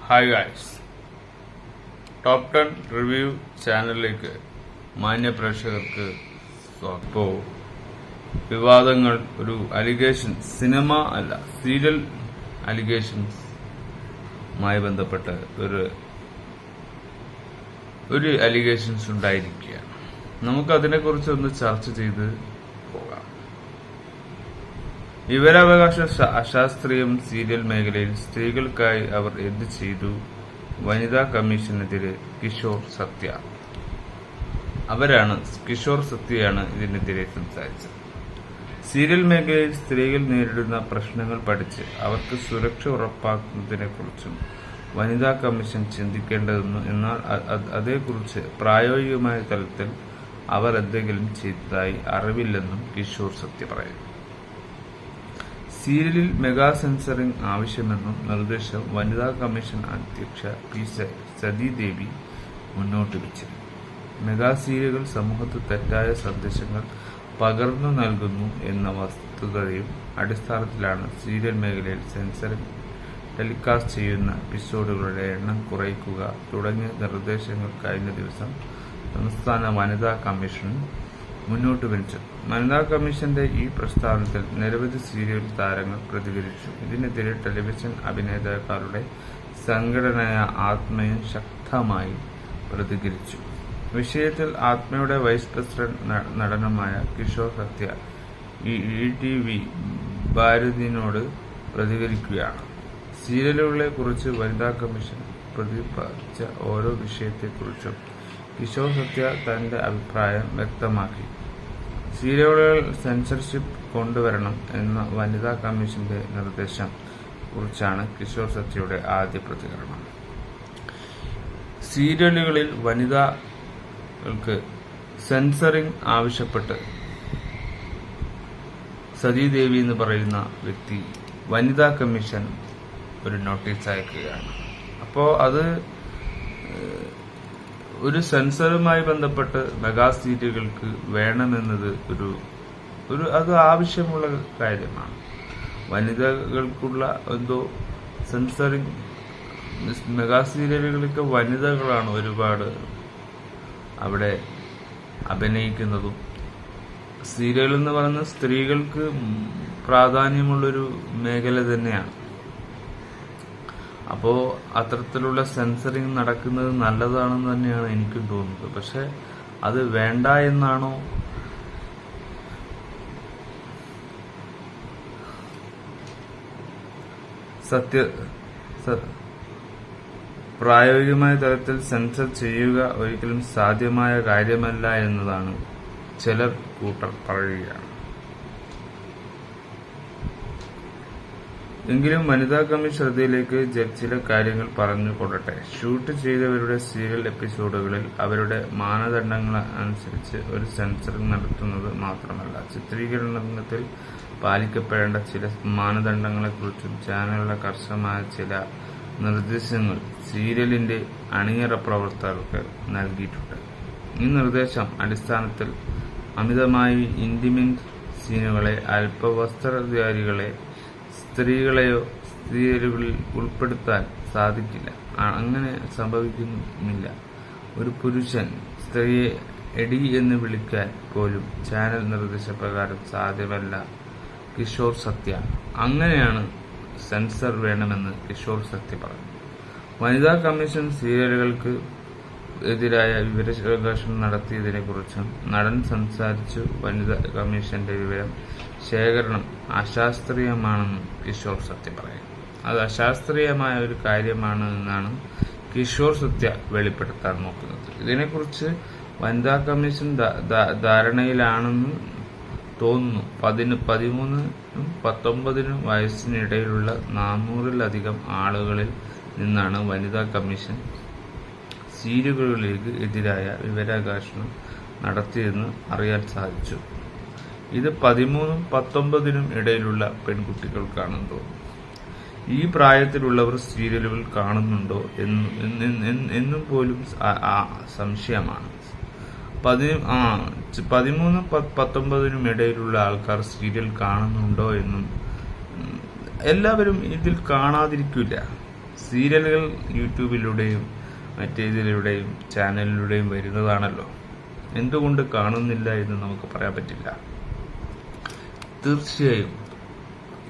Hi guys, top 10 review ചാനലിലേക്ക് മാന്യ പ്രേക്ഷകർക്ക് ഇപ്പോൾ വിവാദങ്ങൾ, ഒരു അലിഗേഷൻ, സിനിമ അല്ല സീരിയൽ അലിഗേഷൻസുമായി ബന്ധപ്പെട്ട് ഒരു അലിഗേഷൻസ് ഉണ്ടായിരിക്കുകയാണ്. നമുക്കതിനെക്കുറിച്ച് ഒന്ന് ചർച്ച ചെയ്ത് പോകാം. വിവരാവകാശ അശാസ്ത്രീയം സീരിയൽ മേഖലയിൽ സ്ത്രീകൾക്കായി അവർ എന്ത് ചെയ്തു? വനിതാ കമ്മീഷനെതിരെ കിഷോർ സത്യ. കിഷോർ സത്യയാണ് ഇതിനെതിരെ സംസാരിച്ചത്. സീരിയൽ മേഖലയിൽ സ്ത്രീകൾ നേരിടുന്ന പ്രശ്നങ്ങൾ പഠിച്ച് അവർക്ക് സുരക്ഷ ഉറപ്പാക്കുന്നതിനെക്കുറിച്ചും വനിതാ കമ്മീഷൻ ചിന്തിക്കേണ്ടതെന്നും, എന്നാൽ അതേക്കുറിച്ച് പ്രായോഗികമായ തലത്തിൽ അവർ എന്തെങ്കിലും ചെയ്തതായി അറിവില്ലെന്നും കിഷോർ സത്യ പറയുന്നു. സീരിയലിൽ മെഗാ സെൻസറിംഗ് ആവശ്യമെന്നും നിർദ്ദേശം വനിതാ കമ്മീഷൻ അധ്യക്ഷ പി സതീദേവി മുന്നോട്ട് വെച്ചിരുന്നു. മെഗാ സീരിയലുകൾ സമൂഹത്തിൽ തെറ്റായ സന്ദേശങ്ങൾ പകർന്നു നൽകുന്നു എന്ന വസ്തുതയും അടിസ്ഥാനത്തിലാണ് സീരിയൽ മേഖലയിൽ സെൻസറിംഗ്, ടെലികാസ്റ്റ് ചെയ്യുന്ന എപ്പിസോഡുകളുടെ എണ്ണം കുറയ്ക്കുക തുടങ്ങിയ നിർദ്ദേശങ്ങൾ കഴിഞ്ഞ ദിവസം സംസ്ഥാന വനിതാ കമ്മീഷൻ മുന്നോട്ട് വെച്ചു. വനിതാ കമ്മീഷന്റെ ഈ പ്രസ്താവനത്തിൽ നിരവധി സീരിയൽ താരങ്ങൾ പ്രതികരിച്ചു. ഇതിനെതിരെ ടെലിവിഷൻ അഭിനേതാക്കളുടെ സംഘടനയായ ആത്മയും ശക്തമായി പ്രതികരിച്ചു. വിഷയത്തിൽ ആത്മയുടെ വൈസ് പ്രസിഡന്റ് നടനുമായ കിഷോർ സത്യ ETV ഭാരതിനോട് പ്രതികരിക്കുകയാണ്. സീരിയലുകളെ കുറിച്ച് വനിതാ കമ്മീഷൻ പ്രതിപാദിച്ച ഓരോ വിഷയത്തെക്കുറിച്ചും കിഷോർ സത്യ തന്റെ അഭിപ്രായം വ്യക്തമാക്കി. സീരിയലുകളിൽ സെൻസർഷിപ്പ് കൊണ്ടുവരണം എന്ന വനിതാ കമ്മീഷന്റെ നിർദ്ദേശം കുറിച്ചാണ് കിഷോർ സത്യയുടെ ആദ്യ പ്രതികരണം. സീരിയലുകളിൽ വനിതകൾക്ക് സെൻസറിംഗ് ആവശ്യപ്പെട്ട് സതീദേവി എന്ന് പറയുന്ന വ്യക്തി വനിതാ കമ്മീഷൻ ഒരു നോട്ടീസ് അയക്കുകയാണ്. അപ്പോൾ അത് ഒരു സെൻസറുമായി ബന്ധപ്പെട്ട് മെഗാ സീരിയലുകൾക്ക് വേണമെന്നത് അത് ആവശ്യമുള്ള കാര്യമാണ്. വനിതകൾക്കുള്ള എന്തോ സെൻസറിങ്, മെഗാ സീരിയലുകൾക്ക് വനിതകളാണ് ഒരുപാട് അവിടെ അഭിനയിക്കുന്നതും. സീരിയൽ എന്ന് പറയുന്നത് സ്ത്രീകൾക്ക് പ്രാധാന്യമുള്ളൊരു മേഖല തന്നെയാണ്. അപ്പോൾ അത്തരത്തിലുള്ള സെൻസറിങ് നടക്കുന്നത് നല്ലതാണെന്ന് തന്നെയാണ് എനിക്കും തോന്നുന്നത്. പക്ഷെ അത് വേണ്ട എന്നാണോ? പ്രായോഗികമായ തലത്തിൽ സെൻസർ ചെയ്യുക ഒരിക്കലും സാധ്യമായ കാര്യമല്ല എന്നതാണ് ചിലർ പറയുകയാണ്. എങ്കിലും വനിതാ കമ്മീഷൻ ശ്രദ്ധയിലേക്ക് ചില കാര്യങ്ങൾ പറഞ്ഞു കൊള്ളട്ടെ. ഷൂട്ട് ചെയ്തവരുടെ സീരിയൽ എപ്പിസോഡുകളിൽ അവരുടെ മാനദണ്ഡങ്ങൾ അനുസരിച്ച് ഒരു സെൻസറിംഗ് നടത്തുന്നത് മാത്രമല്ല, ചിത്രീകരണത്തിൽ പാലിക്കപ്പെടേണ്ട ചില മാനദണ്ഡങ്ങളെക്കുറിച്ചും ചാനലുകളുടെ കർശനമായ ചില നിർദ്ദേശങ്ങൾ സീരിയലിന്റെ അണിയറ പ്രവർത്തകർക്ക് നൽകിയിട്ടുണ്ട്. ഈ നിർദ്ദേശം അടിസ്ഥാനത്തിൽ അമിതമായി ഇന്റിമേറ്റ് സീനുകളെ, അല്പവസ്ത്രധാരികളെ, സ്ത്രീകളെയോ സീരിയലുകളിൽ ഉൾപ്പെടുത്താൻ സാധിക്കില്ല. അങ്ങനെ സംഭവിക്കുന്നില്ല. ഒരു പുരുഷൻ സ്ത്രീയെ എടി എന്ന് വിളിക്കാൻ പോലും ചാനൽ നിർദ്ദേശപ്രകാരം സാധ്യമല്ല. കിഷോർ സത്യ അങ്ങനെയാണ് സെൻസർ വേണമെന്ന് കിഷോർ സത്യ പറഞ്ഞു. വനിതാ കമ്മീഷൻ സീരിയലുകൾക്ക് എതിരായ വിവരാവകാശം നടത്തിയതിനെക്കുറിച്ചും നടൻ സംസാരിച്ചു. വനിതാ കമ്മീഷന്റെ വിവരം ശേഖരണം അശാസ്ത്രീയമാണെന്നും കിഷോർ സത്യ പറയുന്നു. അത് അശാസ്ത്രീയമായ ഒരു കാര്യമാണ് എന്നാണ് കിഷോർ സത്യ വെളിപ്പെടുത്താൻ നോക്കുന്നത്. ഇതിനെക്കുറിച്ച് വനിതാ കമ്മീഷൻ ധാരണയിലാണെന്ന് തോന്നുന്നു. 13-19 വയസ്സിനിടയിലുള്ള 400-ലധികം ആളുകളിൽ നിന്നാണ് വനിതാ കമ്മീഷൻ സീരിയലുകൾക്ക് എതിരായ വിവരാവകാശം നടത്തിയതെന്ന് അറിയാൻ സാധിച്ചു. ഇത് 13-19 ഇടയിലുള്ള പെൺകുട്ടികൾക്കാണെന്ന് തോന്നുന്നു. ഈ പ്രായത്തിലുള്ളവർ സീരിയലുകൾ കാണുന്നുണ്ടോ എന്നും പോലും സംശയമാണ്. 13-19 ഇടയിലുള്ള ആൾക്കാർ സീരിയൽ കാണുന്നുണ്ടോ എന്നും എല്ലാവരും ഇതിൽ കാണാതിരിക്കില്ല. സീരിയലുകൾ യൂട്യൂബിലൂടെയും മറ്റേതിലൂടെയും ചാനലിലൂടെയും വരുന്നതാണല്ലോ. എന്തുകൊണ്ട് കാണുന്നില്ല എന്ന് നമുക്ക് പറയാൻ പറ്റില്ല. തീർച്ചയായും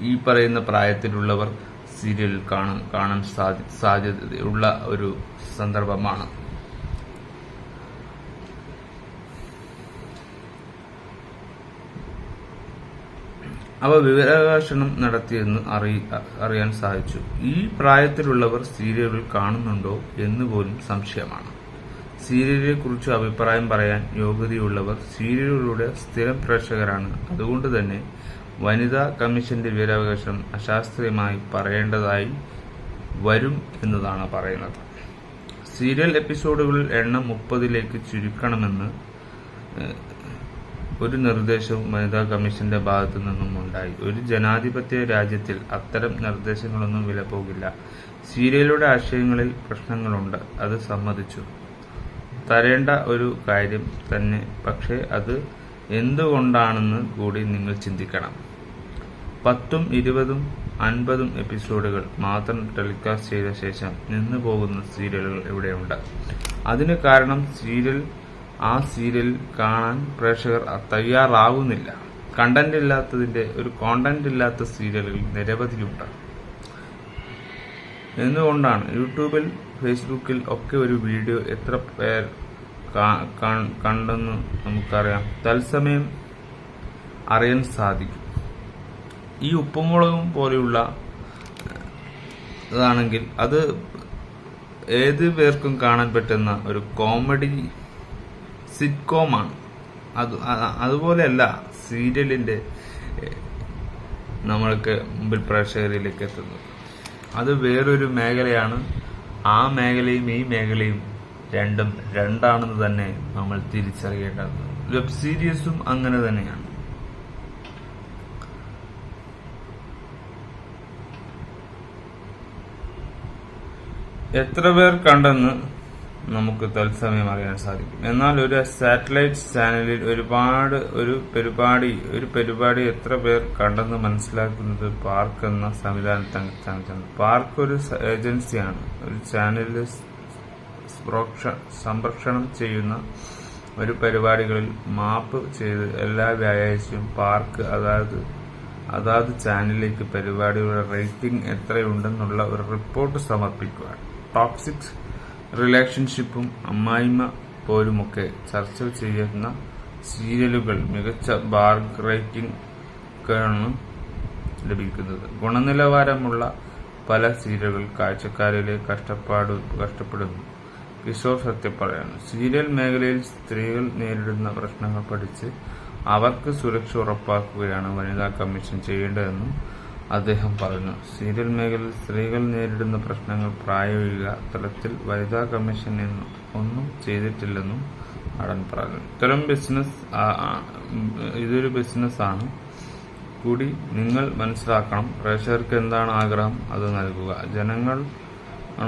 ഈ പറയുന്ന പ്രായത്തിലുള്ളവർ സീരിയൽ കാണാൻ സാധ്യതയുള്ള ഒരു സന്ദർഭമാണ്. അവ വിവരാവകാശനം നടത്തിയെന്ന് അറിയാൻ സാധിച്ചു. ഈ പ്രായത്തിലുള്ളവർ സീരിയലുകൾ കാണുന്നുണ്ടോ എന്ന് പോലും സംശയമാണ്. സീരിയലിനെ കുറിച്ച് അഭിപ്രായം പറയാൻ യോഗ്യതയുള്ളവർ സീരിയലുകളുടെ സ്ഥിരം പ്രേക്ഷകരാണ്. അതുകൊണ്ട് തന്നെ വനിതാ കമ്മീഷന്റെ വിവരാവകാശം അശാസ്ത്രീയമായി പറയേണ്ടതായി വരും എന്നതാണ് പറയുന്നത്. സീരിയൽ എപ്പിസോഡുകളിൽ എണ്ണം 30ലേക്ക് ചുരുക്കണമെന്ന് ഒരു നിർദ്ദേശവും വനിതാ കമ്മീഷന്റെ ഭാഗത്തു നിന്നും ഉണ്ടായി. ഒരു ജനാധിപത്യ രാജ്യത്തിൽ അത്തരം നിർദ്ദേശങ്ങളൊന്നും വിലപോകില്ല. സീരിയലുടെ ആശയങ്ങളിൽ പ്രശ്നങ്ങളുണ്ട്, അത് സമ്മതിച്ചു തരേണ്ട ഒരു കാര്യം തന്നെ. പക്ഷേ അത് എന്തുകൊണ്ടാണെന്ന് കൂടി നിങ്ങൾ ചിന്തിക്കണം. 10, 20, 50 എപ്പിസോഡുകൾ മാത്രം ടെലികാസ്റ്റ് ചെയ്ത ശേഷം നിന്നു പോകുന്ന സീരിയലുകൾ ഇവിടെയുണ്ട്. അതിന് കാരണം ആ സീരിയൽ കാണാൻ പ്രേക്ഷകർ തയ്യാറാവുന്നില്ല. കോണ്ടന്റ് ഇല്ലാത്ത സീരിയലുകൾ നിരവധിയുണ്ട്. എന്തുകൊണ്ടാണ്? യൂട്യൂബിൽ, ഫേസ്ബുക്കിൽ ഒക്കെ ഒരു വീഡിയോ എത്ര പേർ കണ്ടെന്ന് നമുക്കറിയാം. തത്സമയം അറിയാൻ സാധിക്കും. ഈ ഉപ്പുമുളകും പോലെയുള്ള ഇതാണെങ്കിൽ അത് ഏത് പേർക്കും കാണാൻ പറ്റുന്ന ഒരു കോമഡി സിറ്റ്കോമാണ്. അതുപോലെയല്ല സീരിയലിന്റെ നമ്മൾക്ക് മുമ്പിൽ പ്രേക്ഷകരിലേക്ക് എത്തുന്നത്. അത് വേറൊരു മേഖലയാണ്. ആ മേഖലയും ഈ മേഖലയും രണ്ടും രണ്ടാണെന്ന് തന്നെ നമ്മൾ തിരിച്ചറിയേണ്ടത്. വെബ് സീരീസും അങ്ങനെ തന്നെയാണ്. എത്ര പേർ കണ്ടെന്ന് നമുക്ക് തത്സമയം അറിയാൻ സാധിക്കും. എന്നാൽ ഒരു സാറ്റലൈറ്റ് ചാനലിൽ ഒരു പരിപാടി എത്ര പേർ കണ്ടെന്ന് മനസ്സിലാക്കുന്നത് പാർക്ക് എന്ന സംവിധാനത്താണ്. പാർക്ക് ഒരു ഏജൻസിയാണ്. ഒരു ചാനലിൽ സംപ്രേഷണം ചെയ്യുന്ന ഒരു പരിപാടികളിൽ മാപ്പ് ചെയ്ത് എല്ലാ വ്യാഴാഴ്ചയും പാർക്ക് അതാത് ചാനലിലേക്ക് പരിപാടികളുടെ റേറ്റിംഗ് എത്രയുണ്ടെന്നുള്ള ഒരു റിപ്പോർട്ട് സമർപ്പിക്കുക. ടോക്സിക് റിലേഷൻഷിപ്പും അമ്മായിമ്മ പോരുമൊക്കെ ചർച്ച ചെയ്യുന്ന സീരിയലുകൾ മികച്ച ബാർക്ക് റേറ്റിംഗാണ് ലഭിക്കുന്നത്. ഗുണനിലവാരമുള്ള പല സീരിയലുകൾ കാഴ്ചക്കാരിലെ കഷ്ടപ്പെടുന്നു. കിഷോർ സത്യപാലയാണ്. സീരിയൽ മേഖലയിൽ സ്ത്രീകൾ നേരിടുന്ന പ്രശ്നങ്ങൾ പഠിച്ച് അവർക്ക് സുരക്ഷ ഉറപ്പാക്കുകയാണ് വനിതാ കമ്മീഷൻ ചെയ്യേണ്ടതെന്നും അദ്ദേഹം പറഞ്ഞു. സീരിയൽ മേഖലയിൽ സ്ത്രീകൾ നേരിടുന്ന പ്രശ്നങ്ങൾ പ്രായോഗിക തലത്തിൽ വനിതാ കമ്മീഷൻ ഒന്നും ചെയ്തിട്ടില്ലെന്നും നടൻ പറഞ്ഞു. ഇതൊരു ബിസിനസ്സാണ് കൂടി നിങ്ങൾ മനസ്സിലാക്കണം. പ്രേക്ഷകർക്ക് എന്താണ് ആഗ്രഹം അത് നൽകുക. ജനങ്ങൾ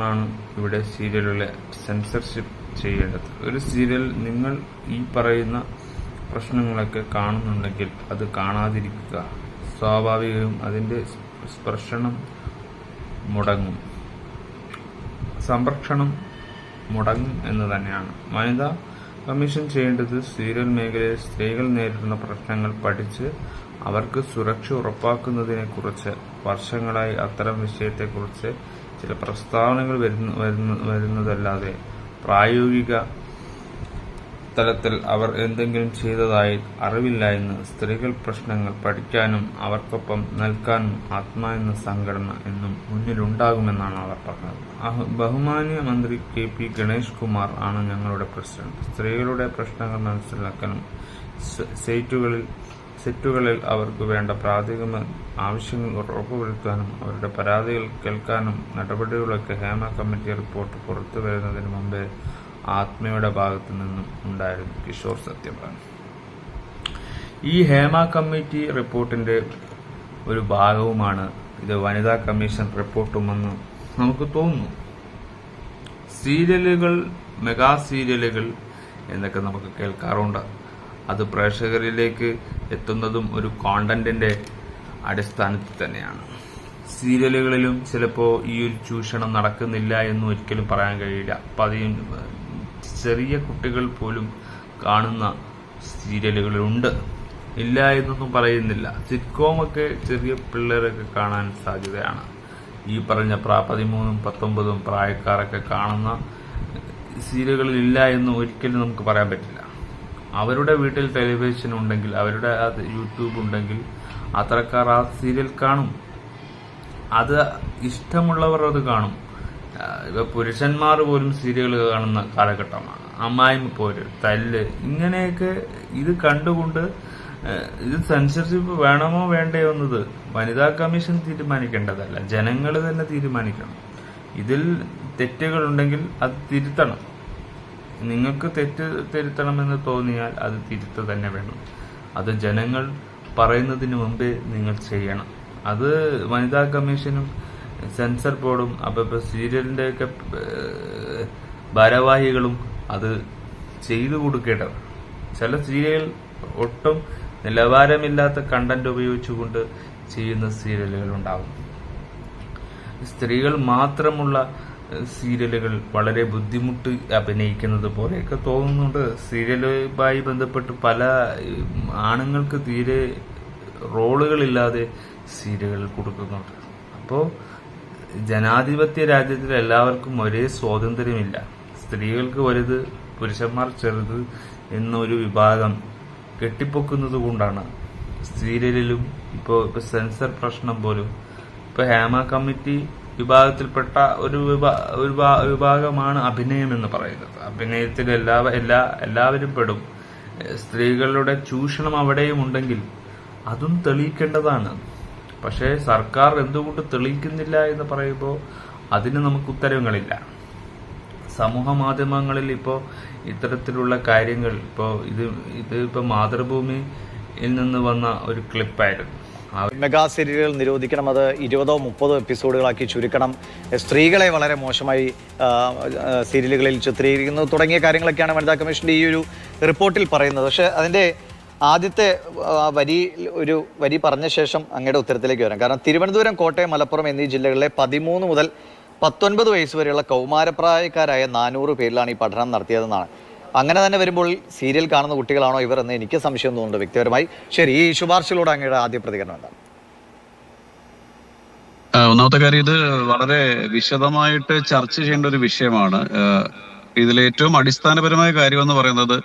ആണ് ഇവിടെ സീരിയലുകളെ സെൻസർഷിപ്പ് ചെയ്യേണ്ടത്. ഒരു സീരിയൽ നിങ്ങൾ ഈ പറയുന്ന പ്രശ്നങ്ങളൊക്കെ കാണുന്നുണ്ടെങ്കിൽ അത് കാണാതിരിക്കുക. സ്വാഭാവികവും അതിന്റെ സംരക്ഷണം മുടങ്ങും എന്ന് തന്നെയാണ്. വനിതാ കമ്മീഷൻ ചെയ്യേണ്ടത് സീരിയൽ മേഖലയിൽ സ്ത്രീകൾ നേരിടുന്ന പ്രശ്നങ്ങൾ പഠിച്ച് അവർക്ക് സുരക്ഷ ഉറപ്പാക്കുന്നതിനെക്കുറിച്ച്. വർഷങ്ങളായി അത്തരം വിഷയത്തെക്കുറിച്ച് ചില പ്രസ്താവനകൾ വരുന്നതല്ലാതെ പ്രായോഗിക തലത്തിൽ അവർ എന്തെങ്കിലും ചെയ്തതായി അറിവില്ല എന്ന്. സ്ത്രീകൾ പ്രശ്നങ്ങൾ പഠിക്കാനും അവർക്കൊപ്പം നിൽക്കാനും ആത്മ എന്ന സംഘടന എന്നും മുന്നിലുണ്ടാകുമെന്നാണ് അവർ പറഞ്ഞത്. ബഹുമാന്യ മന്ത്രി KP ഗണേഷ് കുമാർ ആണ് ഞങ്ങളുടെ പ്രസിഡന്റ്. സ്ത്രീകളുടെ പ്രശ്നങ്ങൾ മനസ്സിലാക്കാനും സെറ്റുകളിൽ അവർക്ക് വേണ്ട പ്രാഥമിക ആവശ്യങ്ങൾ ഉറപ്പുവരുത്താനും അവരുടെ പരാതികൾ കേൾക്കാനും നടപടികളൊക്കെ ഹേമ കമ്മിറ്റി റിപ്പോർട്ട് പുറത്തു വരുന്നതിന് മുമ്പേ ആത്മയുടെ ഭാഗത്തു നിന്നും ഉണ്ടായിരുന്നു. കിഷോർ സത്യപാലൻ. ഈ ഹേമ കമ്മിറ്റി റിപ്പോർട്ടിന്റെ ഒരു ഭാഗവുമാണ് ഇത് വനിതാ കമ്മീഷൻ റിപ്പോർട്ടുമെന്ന് നമുക്ക് തോന്നുന്നു. സീരിയലുകൾ, മെഗാ സീരിയലുകൾ എന്നൊക്കെ നമുക്ക് കേൾക്കാറുണ്ട്. അത് പ്രേക്ഷകരിലേക്ക് എത്തുന്നതും ഒരു കോണ്ടന്റിന്റെ അടിസ്ഥാനത്തിൽ തന്നെയാണ്. സീരിയലുകളിലും ചിലപ്പോൾ ഈ ഒരു ചൂഷണം നടക്കുന്നില്ല എന്ന് ഒരിക്കലും പറയാൻ കഴിയില്ല. ചെറിയ കുട്ടികൾ പോലും കാണുന്ന സീരിയലുകളുണ്ട്, ഇല്ല എന്നൊന്നും പറയുന്നില്ല. സിറ്റ്കോമൊക്കെ ചെറിയ പിള്ളേരൊക്കെ കാണാൻ സാധ്യതയാണ്. ഈ പറഞ്ഞ 13-19 പ്രായക്കാരൊക്കെ കാണുന്ന സീരിയലുകളിൽ ഇല്ല എന്ന് ഒരിക്കലും നമുക്ക് പറയാൻ പറ്റില്ല. അവരുടെ വീട്ടിൽ ടെലിവിഷൻ ഉണ്ടെങ്കിൽ, അവരുടെ യൂട്യൂബ് ഉണ്ടെങ്കിൽ അത്തരക്കാർ ആ സീരിയൽ കാണും. അത് ഇഷ്ടമുള്ളവർ അത് കാണും. ഇപ്പൊ പുരുഷന്മാർ പോലും സീരിയൽ കാണുന്ന കാലഘട്ടമാണ്. അമ്മായിമ്മ പോര്, തല്ല്, ഇങ്ങനെയൊക്കെ ഇത് കണ്ടുകൊണ്ട് ഇത് സെൻസർഷിപ്പ് വേണമോ വേണ്ടയോ എന്നത് വനിതാ കമ്മീഷൻ തീരുമാനിക്കേണ്ടതല്ല, ജനങ്ങൾ തന്നെ തീരുമാനിക്കണം. ഇതിൽ തെറ്റുകളുണ്ടെങ്കിൽ അത് തിരുത്തണം. നിങ്ങൾക്ക് തിരുത്തണമെന്ന് തോന്നിയാൽ അത് തിരുത്ത തന്നെ വേണം. അത് ജനങ്ങൾ പറയുന്നതിന് മുമ്പേ നിങ്ങൾ ചെയ്യണം. അത് വനിതാ കമ്മീഷനും സെൻസർ ബോർഡും അപ്പൊ സീരിയലിന്റെ ഒക്കെ ഭാരവാഹികളും അത് ചെയ്തു കൊടുക്കേണ്ടത്. ചില സീരിയൽ ഒട്ടും നിലവാരമില്ലാത്ത കണ്ടന്റ് ഉപയോഗിച്ചുകൊണ്ട് ചെയ്യുന്ന സീരിയലുകൾ ഉണ്ടാവും. സ്ത്രീകൾ മാത്രമുള്ള സീരിയലുകൾ വളരെ ബുദ്ധിമുട്ട് അഭിനയിക്കുന്നത് പോലെയൊക്കെ തോന്നുന്നുണ്ട്. സീരിയലുമായി ബന്ധപ്പെട്ട് പല ആണുങ്ങൾക്ക് തീരെ റോളുകളില്ലാതെ സീരിയലുകൾ കൊടുക്കുന്നുണ്ട്. അപ്പോൾ ജനാധിപത്യ രാജ്യത്തിൽ എല്ലാവർക്കും ഒരേ സ്വാതന്ത്ര്യമില്ല. സ്ത്രീകൾക്ക് വലുത്, പുരുഷന്മാർ ചെറുത് എന്നൊരു വിഭാഗം കെട്ടിപ്പൊക്കുന്നത് കൊണ്ടാണ് സീരിയലിലും ഇപ്പോ സെൻസർ പ്രശ്നം പോലും ഇപ്പൊ ഹേമ കമ്മിറ്റി വിഭാഗത്തിൽപ്പെട്ട ഒരു വിഭാഗമാണ് അഭിനയം എന്ന് പറയുന്നത്. അഭിനയത്തിൽ എല്ലാവരും പെടും. സ്ത്രീകളുടെ ചൂഷണം അവിടെയും ഉണ്ടെങ്കിൽ അതും തെളിയിക്കേണ്ടതാണ്. പക്ഷേ സർക്കാർ എന്തുകൊണ്ട് തെളിയിക്കുന്നില്ല എന്ന് പറയുമ്പോൾ അതിന് നമുക്ക് ഉത്തരവുകളില്ല. സമൂഹ മാധ്യമങ്ങളിൽ ഇപ്പോൾ ഇത്തരത്തിലുള്ള കാര്യങ്ങൾ ഇപ്പൊ മാതൃഭൂമിയിൽ നിന്ന് വന്ന ഒരു ക്ലിപ്പായിരുന്നു. മെഗാ സീരിയലുകൾ നിരോധിക്കണം, അത് 20-30 എപ്പിസോഡുകളാക്കി ചുരുക്കണം, സ്ത്രീകളെ വളരെ മോശമായി സീരിയലുകളിൽ ചിത്രീകരിക്കുന്നു തുടങ്ങിയ കാര്യങ്ങളൊക്കെയാണ് വനിതാ കമ്മീഷന്റെ ഈ ഒരു റിപ്പോർട്ടിൽ പറയുന്നത്. പക്ഷെ അതിന്റെ ആദ്യത്തെ ഒരു വരി പറഞ്ഞ ശേഷം അങ്ങയുടെ ഉത്തരത്തിലേക്ക് വരാം. കാരണം തിരുവനന്തപുരം, കോട്ടയം, മലപ്പുറം എന്നീ ജില്ലകളിലെ 13 മുതൽ 19 വയസ്സ് വരെയുള്ള കൗമാരപ്രായക്കാരായ 400 പേരിലാണ് ഈ പഠനം നടത്തിയതെന്നാണ്. അങ്ങനെ തന്നെ വരുമ്പോൾ സീരിയൽ കാണുന്ന കുട്ടികളാണോ ഇവർ എന്ന് എനിക്ക് സംശയം തോന്നുന്നുണ്ട് വ്യക്തിപരമായി. ശരി, ഈ ശുപാർശയിലൂടെ അങ്ങയുടെ ആദ്യ പ്രതികരണം എന്താണ്? ഒന്നാമത്തെ കാര്യം, ഇത് വളരെ വിശദമായിട്ട് ചർച്ച ചെയ്യേണ്ട ഒരു വിഷയമാണ്. ഇതിലേറ്റവും അടിസ്ഥാനപരമായ കാര്യം എന്ന് പറയുന്നത്,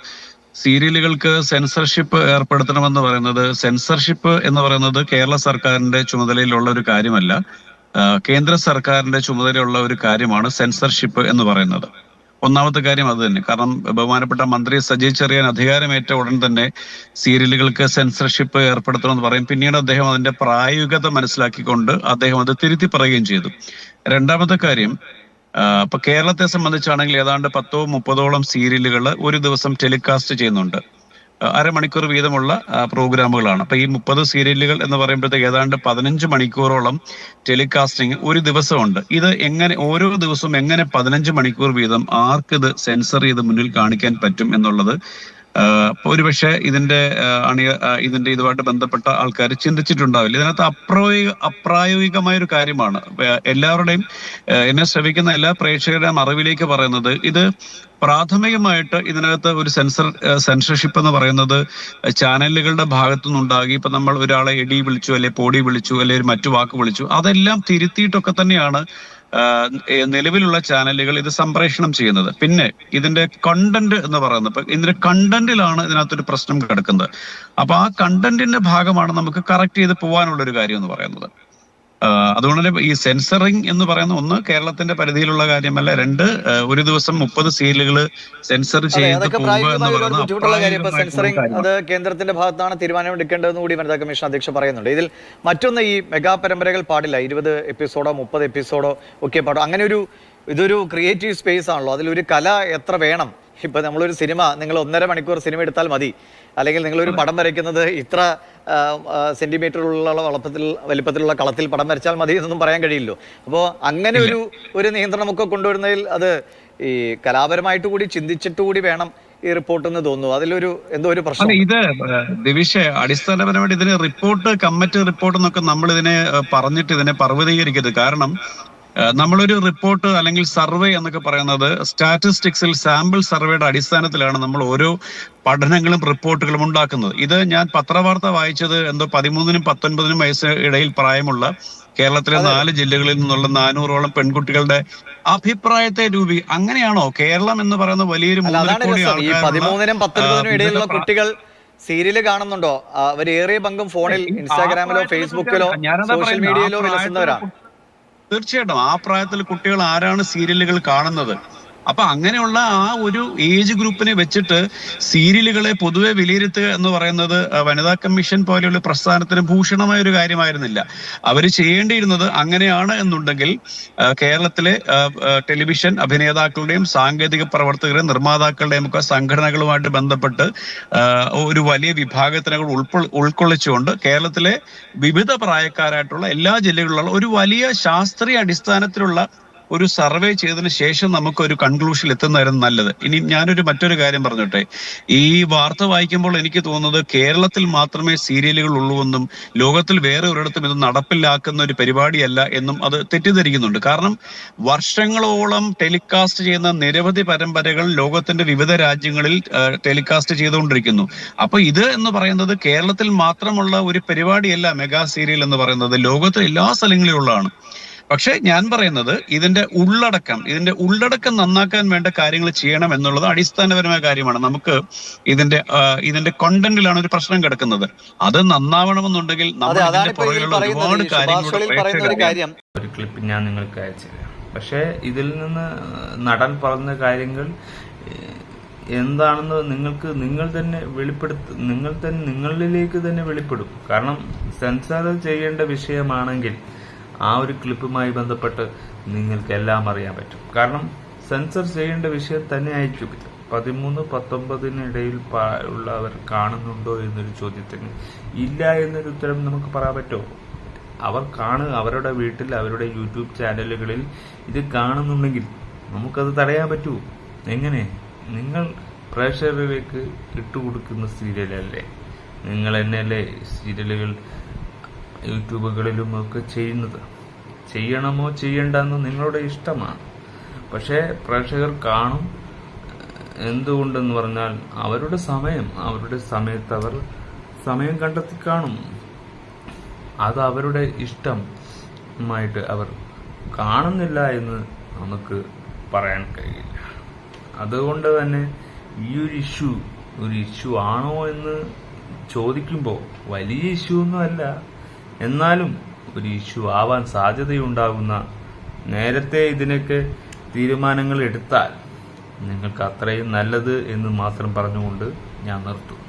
സീരിയലുകൾക്ക് സെൻസർഷിപ്പ് ഏർപ്പെടുത്തണമെന്ന് പറയുന്നത്, സെൻസർഷിപ്പ് എന്ന് പറയുന്നത് കേരള സർക്കാരിന്റെ ചുമതലയിലുള്ള ഒരു കാര്യമല്ല, കേന്ദ്ര സർക്കാരിന്റെ ചുമതലയുള്ള ഒരു കാര്യമാണ് സെൻസർഷിപ്പ് എന്ന് പറയുന്നത്. ഒന്നാമത്തെ കാര്യം അത് തന്നെ. കാരണം ബഹുമാനപ്പെട്ട മന്ത്രി സജി ചെറിയാൻ അധികാരമേറ്റ ഉടൻ തന്നെ സീരിയലുകൾക്ക് സെൻസർഷിപ്പ് ഏർപ്പെടുത്തണമെന്ന് പറയും. പിന്നീട് അദ്ദേഹം അതിന്റെ പ്രായോഗികത മനസ്സിലാക്കിക്കൊണ്ട് അദ്ദേഹം അത് തിരുത്തി പറയുകയും ചെയ്തു. രണ്ടാമത്തെ കാര്യം, ഇപ്പൊ കേരളത്തെ സംബന്ധിച്ചാണെങ്കിൽ ഏതാണ്ട് 10-30ഓളം സീരിയലുകൾ ഒരു ദിവസം ടെലികാസ്റ്റ് ചെയ്യുന്നുണ്ട്. അരമണിക്കൂർ വീതമുള്ള പ്രോഗ്രാമുകളാണ്. അപ്പൊ ഈ 30 സീരിയലുകൾ എന്ന് പറയുമ്പോഴത്തേക്ക് ഏതാണ്ട് 15 മണിക്കൂറോളം ടെലികാസ്റ്റിംഗ് ഒരു ദിവസമുണ്ട്. ഇത് എങ്ങനെ ഓരോ ദിവസവും എങ്ങനെ 15 മണിക്കൂർ വീതം ആർക്കിത് സെൻസർ ചെയ്ത് മുന്നിൽ കാണിക്കാൻ പറ്റും എന്നുള്ളത് ഒരുപക്ഷെ ഇതുമായിട്ട് ബന്ധപ്പെട്ട ആൾക്കാർ ചിന്തിച്ചിട്ടുണ്ടാവില്ല. ഇതിനകത്ത് അപ്രായോഗികമായ ഒരു കാര്യമാണ്. എല്ലാവരുടെയും, എന്നെ ശ്രമിക്കുന്ന എല്ലാ പ്രേക്ഷകരുടെയും അറിവിലേക്ക് പറയുന്നത്, ഇത് പ്രാഥമികമായിട്ട് ഇതിനകത്ത് ഒരു സെൻസർഷിപ്പ് എന്ന് പറയുന്നത് ചാനലുകളുടെ ഭാഗത്തുനിന്നുണ്ടാകി. ഇപ്പൊ നമ്മൾ ഒരാളെ എടി വിളിച്ചു, അല്ലെ പൊടി വിളിച്ചു, അല്ലെ ഒരു മറ്റു വാക്ക് വിളിച്ചു, അതെല്ലാം തിരുത്തിയിട്ടൊക്കെ തന്നെയാണ് നിലവിലുള്ള ചാനലുകൾ ഇത് സംപ്രേഷണം ചെയ്യുന്നത്. പിന്നെ ഇതിന്റെ കണ്ടന്റ് എന്ന് പറയുന്നത്, ഇപ്പൊ ഇതിന്റെ കണ്ടന്റിലാണ് ഇതിനകത്തൊരു പ്രശ്നം കിടക്കുന്നത്. അപ്പൊ ആ കണ്ടന്റിന്റെ ഭാഗമാണ് നമുക്ക് കറക്റ്റ് ചെയ്ത് പോകാനുള്ള ഒരു കാര്യം എന്ന് പറയുന്നത്. അതുകൊണ്ട് തന്നെ ഈ സെൻസറിങ് എന്ന് പറയുന്ന, ഒന്ന് കേരളത്തിന്റെ പരിധിയിലുള്ള കാര്യമല്ല, രണ്ട് ഒരു ദിവസം 30 സീരിയലുകൾ സെൻസർ ചെയ്ത് പോവുക എന്ന് പറയുന്നത് അത് കേന്ദ്രത്തിന്റെ ഭാഗത്താണ് തീരുമാനം എടുക്കേണ്ടതെന്ന് കൂടി വനിതാ കമ്മീഷൻ അധ്യക്ഷ പറയുന്നുണ്ട്. ഇതിൽ മറ്റൊന്ന്, ഈ മെഗാ പരമ്പരകൾ പാടില്ല, 20 എപ്പിസോഡോ 30 എപ്പിസോഡോ ഒക്കെ പാടും. അങ്ങനെ ഇതൊരു ക്രിയേറ്റീവ് സ്പേസ് ആണല്ലോ, അതിലൊരു കല എത്ര വേണം? ഇപ്പൊ നമ്മളൊരു സിനിമ, നിങ്ങൾ 1.5 മണിക്കൂർ സിനിമ എടുത്താൽ മതി, അല്ലെങ്കിൽ നിങ്ങളൊരു പടം വരയ്ക്കുന്നത് ഇത്ര സെന്റിമീറ്ററുള്ള വലിപ്പത്തിലുള്ള കളത്തിൽ പടം വരച്ചാൽ മതി എന്നൊന്നും പറയാൻ കഴിയില്ലോ. അപ്പോൾ അങ്ങനെ ഒരു നിയന്ത്രണമൊക്കെ കൊണ്ടുവരുന്നതിൽ അത് ഈ കലാപരമായിട്ട് കൂടി ചിന്തിച്ചിട്ട് കൂടി വേണം ഈ റിപ്പോർട്ട് എന്ന് തോന്നുന്നു. അതിലൊരു എന്തോ ഒരു പ്രശ്നം. അല്ല, ഇത് ദിവിഷ്, അടിസ്ഥാനപരമായിട്ട് ഇതിന് റിപ്പോർട്ട്, കമ്മിറ്റി റിപ്പോർട്ട് എന്നൊക്കെ നമ്മൾ ഇതിനെ പറഞ്ഞിട്ട് ഇതിനെ പർവ്വതീകരിക്കരുത്. കാരണം നമ്മളൊരു റിപ്പോർട്ട് അല്ലെങ്കിൽ സർവേ എന്നൊക്കെ പറയുന്നത് സ്റ്റാറ്റിസ്റ്റിക്സിൽ സാമ്പിൾ സർവേയുടെ അടിസ്ഥാനത്തിലാണ് നമ്മൾ ഓരോ പഠനങ്ങളും റിപ്പോർട്ടുകളും ഉണ്ടാക്കുന്നത്. ഇത് ഞാൻ പത്രവാർത്ത വായിച്ചത് എന്തോ 13-നും 19-നും വയസ്സ് ഇടയിൽ പ്രായമുള്ള കേരളത്തിലെ 4 ജില്ലകളിൽ നിന്നുള്ള 400ഓളം പെൺകുട്ടികളുടെ അഭിപ്രായത്തെ അങ്ങനെയാണോ? കേരളം എന്ന് പറയുന്ന വലിയൊരു 3 കോടി ഈ 13-നും 19-നും ഇടയിലുള്ള കുട്ടികൾ സീരിയല് കാണുന്നുണ്ടോ? അവരേറിയ പങ്കും ഫോണിൽ, ഇൻസ്റ്റാഗ്രാമിലോ ഫേസ്ബുക്കിലോ സോഷ്യൽ മീഡിയയിലോ വിലസുന്നവരാണ്. തീർച്ചയായിട്ടും ആ പ്രായത്തിൽ കുട്ടികൾ ആരാണ് സീരിയലുകൾ കാണുന്നത്? അപ്പൊ അങ്ങനെയുള്ള ആ ഒരു ഏജ് ഗ്രൂപ്പിനെ വെച്ചിട്ട് സീരിയലുകളെ പൊതുവെ വിലയിരുത്തുക എന്ന് പറയുന്നത് വനിതാ കമ്മീഷൻ പോലെയുള്ള പ്രസ്ഥാനത്തിന് ഭൂഷണമായ ഒരു കാര്യമായിരുന്നില്ല. അവർ ചെയ്യേണ്ടിയിരുന്നത് അങ്ങനെയാണ് എന്നുണ്ടെങ്കിൽ കേരളത്തിലെ ടെലിവിഷൻ അഭിനേതാക്കളുടെയും സാങ്കേതിക പ്രവർത്തകരുടെയും നിർമ്മാതാക്കളുടെയും ഒക്കെ സംഘടനകളുമായിട്ട് ബന്ധപ്പെട്ട് ഒരു വലിയ വിഭാഗത്തിനകൾ ഉൾക്കൊള്ളിച്ചുകൊണ്ട് കേരളത്തിലെ വിവിധ പ്രായക്കാരായിട്ടുള്ള എല്ലാ ജില്ലകളിലുള്ള ഒരു വലിയ ശാസ്ത്രീയ അടിസ്ഥാനത്തിലുള്ള ഒരു സർവേ ചെയ്തതിന് ശേഷം നമുക്ക് ഒരു കൺക്ലൂഷൻ എത്തുന്നതായിരുന്നു നല്ലത്. ഇനി ഞാനൊരു മറ്റൊരു കാര്യം പറഞ്ഞോട്ടെ. ഈ വാർത്ത വായിക്കുമ്പോൾ എനിക്ക് തോന്നുന്നത് കേരളത്തിൽ മാത്രമേ സീരിയലുകൾ ഉള്ളൂ എന്നും ലോകത്തിൽ വേറെ ഒരിടത്തും ഇത് നടപ്പിലാക്കുന്ന ഒരു പരിപാടിയല്ല എന്നും അത് തെറ്റിദ്ധരിക്കുന്നുണ്ട്. കാരണം വർഷങ്ങളോളം ടെലികാസ്റ്റ് ചെയ്യുന്ന നിരവധി പരമ്പരകൾ ലോകത്തിന്റെ വിവിധ രാജ്യങ്ങളിൽ ടെലികാസ്റ്റ് ചെയ്തുകൊണ്ടിരിക്കുന്നു. അപ്പൊ ഇത് എന്ന് പറയുന്നത് കേരളത്തിൽ മാത്രമുള്ള ഒരു പരിപാടിയല്ല. മെഗാ സീരിയൽ എന്ന് പറയുന്നത് ലോകത്തെ എല്ലാ സ്ഥലങ്ങളിലുള്ളതാണ്. പക്ഷെ ഞാൻ പറയുന്നത് ഇതിന്റെ ഉള്ളടക്കം നന്നാക്കാൻ വേണ്ട കാര്യങ്ങൾ ചെയ്യണം എന്നുള്ളത് അടിസ്ഥാനപരമായ കാര്യമാണ്. നമുക്ക് ഇതിന്റെ കോണ്ടന്റിലാണ് ഒരു പ്രശ്നം കിടക്കുന്നത്. അത് നന്നാവണമെന്നുണ്ടെങ്കിൽ ഒരുപാട് കാര്യങ്ങൾ. ഒരു ക്ലിപ്പ് ഞാൻ നിങ്ങൾക്ക് അയച്ചില്ല. പക്ഷെ ഇതിൽ നിന്ന് നടൻ പറഞ്ഞ കാര്യങ്ങൾ എന്താണെന്ന് നിങ്ങൾ തന്നെ നിങ്ങളിലേക്ക് തന്നെ വെളിപ്പെടും. കാരണം സെൻസർ ചെയ്യേണ്ട വിഷയമാണെങ്കിൽ ആ ഒരു ക്ലിപ്പുമായി ബന്ധപ്പെട്ട് നിങ്ങൾക്ക് എല്ലാം അറിയാൻ പറ്റും. കാരണം സെൻസർ ചെയ്യേണ്ട വിഷയം തന്നെ ആയിരിക്കും ഇത്. 13-19 ഉള്ളവർ കാണുന്നുണ്ടോ എന്നൊരു ചോദ്യത്തിന് ഇല്ല എന്നൊരു ഉത്തരം നമുക്ക് പറയാൻ പറ്റുമോ? അവർ അവരുടെ വീട്ടിൽ, അവരുടെ യൂട്യൂബ് ചാനലുകളിൽ ഇത് കാണുന്നുണ്ടെങ്കിൽ നമുക്കത് തടയാൻ പറ്റുമോ? എങ്ങനെ? നിങ്ങൾ പ്രേക്ഷകരിലേക്ക് ഇട്ടുകൊടുക്കുന്ന സീരിയലല്ലേ? നിങ്ങൾ തന്നെയല്ലേ സീരിയലുകൾ യൂട്യൂബുകളിലും ഒക്കെ ചെയ്യുന്നത്? ചെയ്യണമോ ചെയ്യണ്ടെന്നോ നിങ്ങളുടെ ഇഷ്ടമാണ്. പക്ഷേ പ്രേക്ഷകർ കാണും. എന്തുകൊണ്ടെന്ന് പറഞ്ഞാൽ അവരുടെ സമയത്ത് അവർ സമയം കണ്ടെത്തി കാണും. അത് അവരുടെ ഇഷ്ടമായിട്ട് അവർ കാണുന്നില്ല എന്ന് നമുക്ക് പറയാൻ കഴിയില്ല. അതുകൊണ്ട് തന്നെ ഈ ഒരു ഇഷ്യൂ ആണോ എന്ന് ചോദിക്കുമ്പോൾ വലിയ ഇഷ്യൂ ഒന്നും അല്ല. എന്നാലും ഒരു ഇഷ്യൂ ആവാൻ സാധ്യതയുണ്ടാകുന്ന നേരത്തെ ഇതിനൊക്കെ തീരുമാനങ്ങൾ എടുത്താൽ നിങ്ങൾക്ക് അത്രയും നല്ലത് എന്ന് മാത്രം പറഞ്ഞുകൊണ്ട് ഞാൻ നിർത്തും.